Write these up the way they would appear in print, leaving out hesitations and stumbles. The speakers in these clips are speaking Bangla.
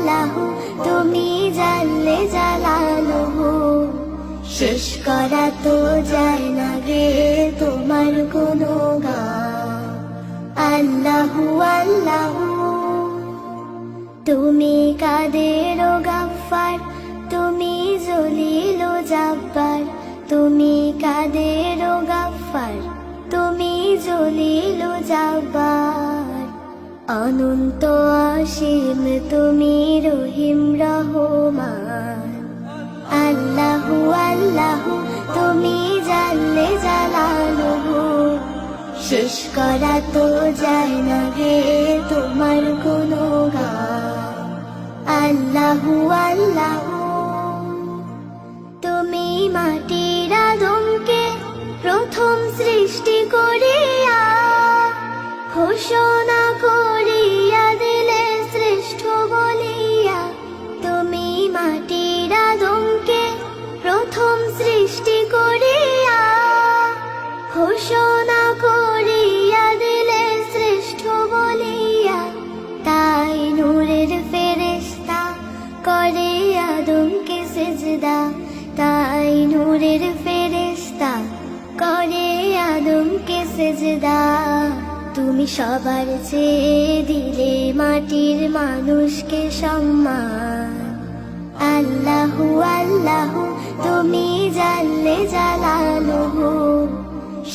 আল্লাহু তুমি জানলে জালালুহু শেষ করা তো যায় না রে তোমার গুণগান আল্লাহু আল্লাহু তুমি কাদের ও গাফফার তুমি জলিল ও জাব্বার তুমি কাদের ও গাফফার তুমি জলিল ও জাব্বার অনন্ত অসীম তুমি রহিম রহমান আল্লাহু আল্লাহু তুমি জানলে জালালুহু শেষ করা তো যায় না রে তোমার গুণগান আল্লাহু আল্লাহু তুমি মাটির আদমকে প্রথম সৃষ্টি করিয়া ঘোষণা করিয়া দিলে শ্রেষ্ঠ বলিয়া তুমি মাটির আদমকে প্রথম সৃষ্টি করিয়া ঘোষণা করিয়া দিলে শ্রেষ্ঠ বলিয়া তাই নূরের ফেরেশতা করে আদমকে সিজদা তাই নূরের ফেরেশতা করে আদমকে সিজদা তুমি সবার চেয়ে দিলে মাটির মানুষকে সম্মান আল্লাহু আল্লাহু তুমি জানলে জালালুহু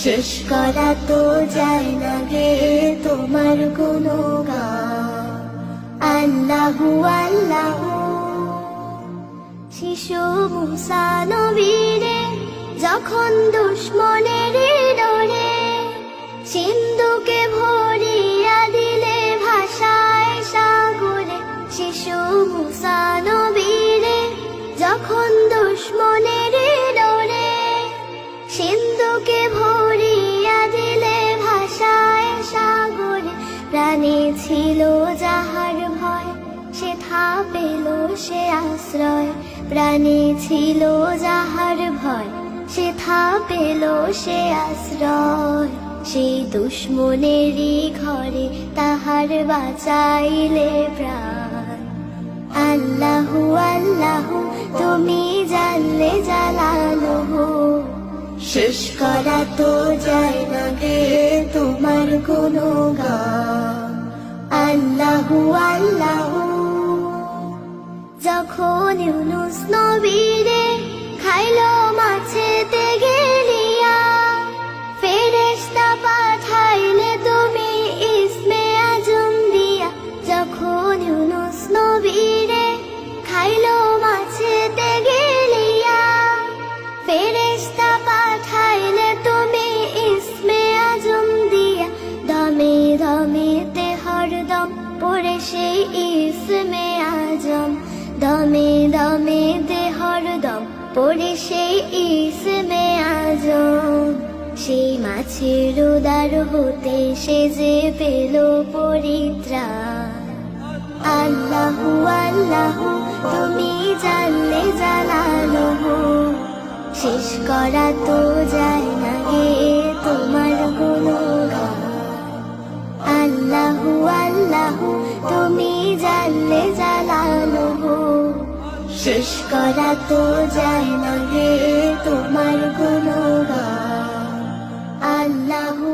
শেষ করা তো যায় না রে তোমার গুণগান আল্লাহু আল্লাহু শিশু মুসা নবীরে যখন দুশমনের ডরে সিন্ধুকে ভরিয়া দিলে ভাষায় সাগরে শিশু মুসা নবীরে যখন দুশমনের ডরে সিন্ধুকে ভরিয়া দিলে ভাষায় সাগরে প্রাণে ছিল যাহার ভয় সে থা পেল সে আশ্রয় প্রাণে ছিল যাহার ভয় সে থা পেল সে আশ্রয় সেই দুশমনেরই ঘরে তাহার বাঁচাইলে প্রাণ আল্লাহু আল্লাহু তুমি জানলে জালালুহু শেষ করা তো যায় না রে তোমার গুণগান আল্লাহু আল্লাহু যখন ইউনুস নবীরে খাইলো মাছেতে গেলিয়া ফেরেশতা পাঠাইলে তুমি ইসমে আজম দিয়া যখন ইউনুস নবীরে খাইলো মাছেতে গেলিয়া ফেরেশতা পাঠাইলে তুমি ইসমে আজম দিয়া দমে দমেতে হরদম পড়ে সেই ইসমে আজম দমে দমেতে হরদম পড়ে সেই ইসমে আজম সেই মাছের উদার হতে সে যে পেল পরিত্রাণ আল্লাহু আল্লাহু তুমি জানলে জালালুহু শেষ করা তো যায় না রে তোমার গুণগান আল্লাহু আল্লাহু তুমি জানলে জালালুহু শেষ করা তো যায় না রে তোমার গুণগান আল্লাহু